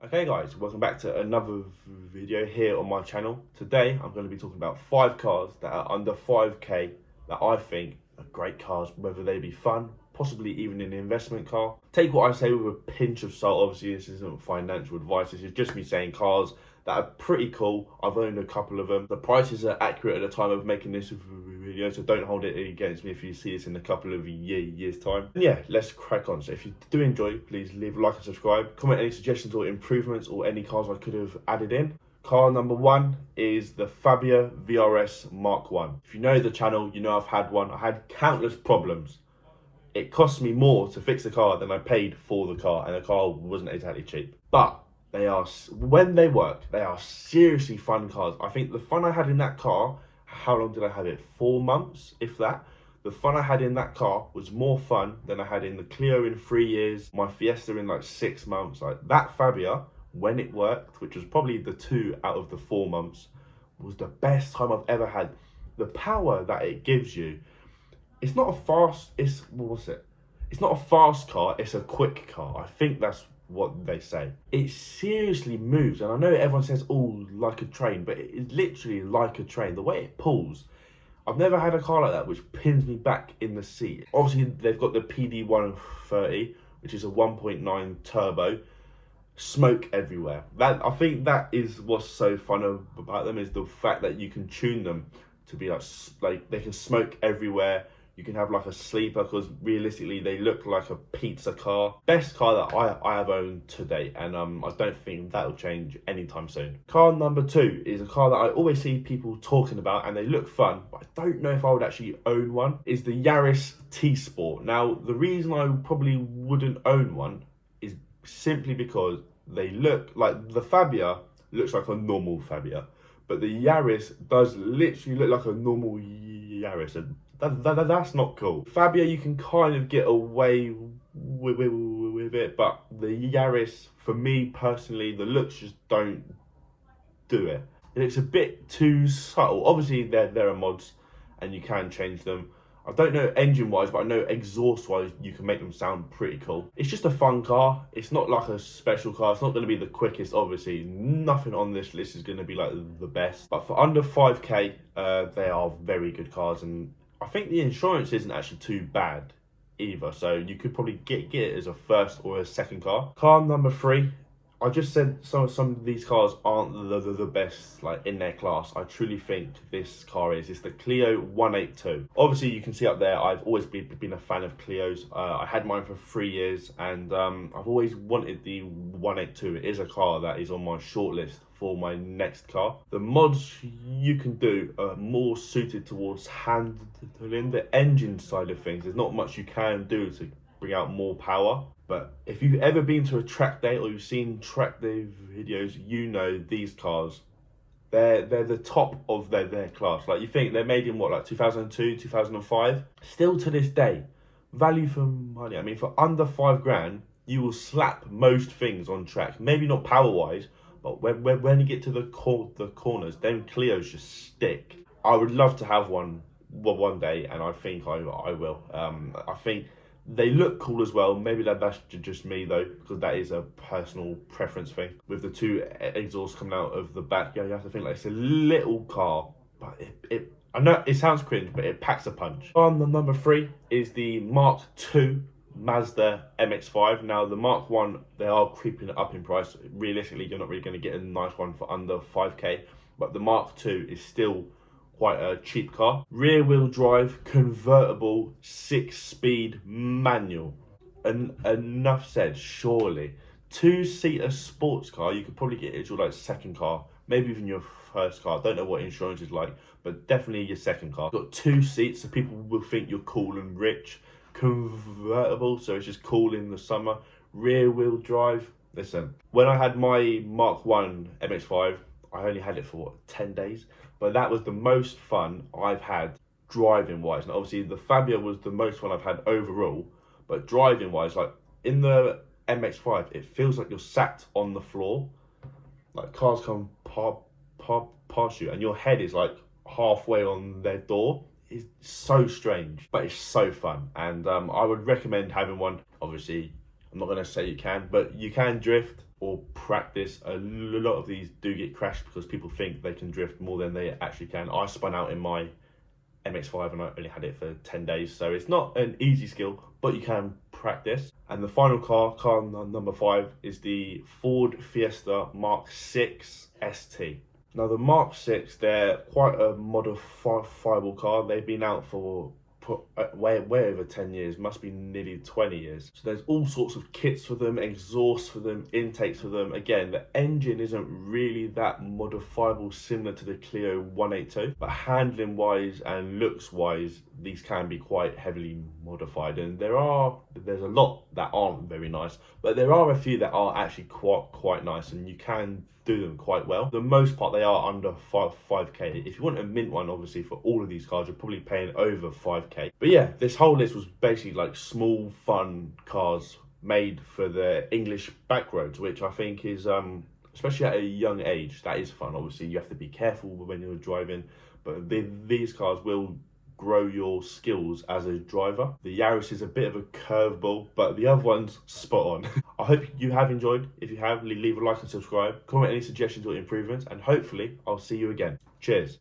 Okay guys, welcome back to another video here on my channel. Today I'm going to be talking about 5 cars that are under 5k that I think are great cars, whether they be fun, possibly even an investment car. Take what I say with a pinch of salt. Obviously this isn't financial advice, this is just me saying cars that are pretty cool. I've owned a couple of them. The prices are accurate at the time of making this video, so don't hold it against me if you see this in a couple of years time. And yeah, let's crack on. So if you do enjoy, please leave a like and subscribe. Comment any suggestions or improvements or any cars I could have added in. Car number 1 is the Fabia VRS Mark 1. If you know the channel, you know I've had one. I had countless problems. It cost me more to fix the car than I paid for the car, and the car wasn't exactly cheap. But they are, when they work, they are seriously fun cars. I think the fun I had in that car, how long did I have it? 4 months, if that. The fun I had in that car was more fun than I had in the Clio in 3 years, my Fiesta in like 6 months. Like that Fabia, when it worked, which was probably the 2 out of the 4 months, was the best time I've ever had. The power that it gives you, it's not a fast, it's not a fast car, it's a quick car. I think that's what they say. It seriously moves, and I know everyone says, oh, like a train, but it is literally like a train. The way it pulls, I've never had a car like that which pins me back in the seat. Obviously they've got the PD130, which is a 1.9 turbo. Smoke everywhere. That, I think that is what's so fun about them, is the fact that you can tune them to be like they can smoke everywhere. You can have like a sleeper, because realistically they look like a pizza car. Best car that I have owned to date, and I don't think that'll change anytime soon. Car number 2 is a car that I always see people talking about and they look fun, but I don't know if I would actually own one, is the Yaris T-Sport. Now, the reason I probably wouldn't own one is simply because they look like, the Fabia looks like a normal Fabia, but the Yaris does literally look like a normal Yaris, and that's not cool. Fabia, you can kind of get away with it, but the Yaris, for me personally, the looks just don't do it. It's a bit too subtle. Obviously, there are mods, and you can change them. I don't know engine-wise, but I know exhaust-wise, you can make them sound pretty cool. It's just a fun car. It's not like a special car. It's not going to be the quickest, obviously. Nothing on this list is going to be like the best. But for under 5k, they are very good cars. And I think the insurance isn't actually too bad either. So you could probably get it as a first or a second car. Car number 3. I just said some of these cars aren't the best like in their class. I truly think this car is. It's the Clio 182. Obviously, you can see up there, I've always been a fan of Clios. I had mine for 3 years, and I've always wanted the 182. It is a car that is on my shortlist for my next car. The mods you can do are more suited towards handling the engine side of things. There's not much you can do to bring out more power. But if you've ever been to a track day or you've seen track day videos, you know these cars, they're the top of their class. Like, you think they're made in what, like 2002, 2005? Still to this day, value for money. I mean, for under 5 grand, you will slap most things on track. Maybe not power wise, but when you get to the corners, them Clios just stick. I would love to have one day, and I think I will. I think they look cool as well. Maybe that's just me though, because that is a personal preference thing. With the 2 exhausts coming out of the back, yeah, you have to think like it's a little car, but I know it sounds cringe, but it packs a punch. On the number 3 is the Mark II Mazda MX-5. Now the Mark 1, they are creeping up in price. Realistically, you're not really going to get a nice one for under 5k, but the Mark II is still quite a cheap car. Rear wheel drive, convertible, 6-speed manual. And enough said, surely. 2-seater sports car, you could probably get it as your like second car, maybe even your first car. I don't know what insurance is like, but definitely your second car. Got 2 seats, so people will think you're cool and rich. Convertible, so it's just cool in the summer. Rear wheel drive. Listen, when I had my Mark 1 MX-5, I only had it for what, 10 days, but that was the most fun I've had driving wise. And obviously the Fabia was the most fun I've had overall, but driving wise, like in the MX-5, it feels like you're sat on the floor. Like cars come past you and your head is like halfway on their door. It's so strange, but it's so fun. And I would recommend having one. Obviously, I'm not going to say you can, but you can drift. or practice. A lot of these do get crashed because people think they can drift more than they actually can. I spun out in my MX-5 and I only had it for 10 days, so it's not an easy skill, but you can practice. And the final car number 5, is the Ford Fiesta Mark 6 ST. Now the Mark 6, they're quite a modifiable car. They've been out for way over 10 years, must be nearly 20 years. So there's all sorts of kits for them, exhausts for them, intakes for them. Again, the engine isn't really that modifiable, similar to the Clio 182, but handling wise and looks wise, these can be quite heavily modified. And there's a lot that aren't very nice, but there are a few that are actually quite nice, and you can do them quite well. For the most part, they are under 5k. If you want a mint one, obviously for all of these cars, you're probably paying over 5k. But yeah, this whole list was basically like small fun cars made for the English back roads, which I think is especially at a young age, that is fun. Obviously you have to be careful when you're driving, but these cars will grow your skills as a driver. The Yaris is a bit of a curveball, but the other one's spot on. I hope you have enjoyed. If you have, leave a like and subscribe. Comment any suggestions or improvements, and hopefully I'll see you again. Cheers.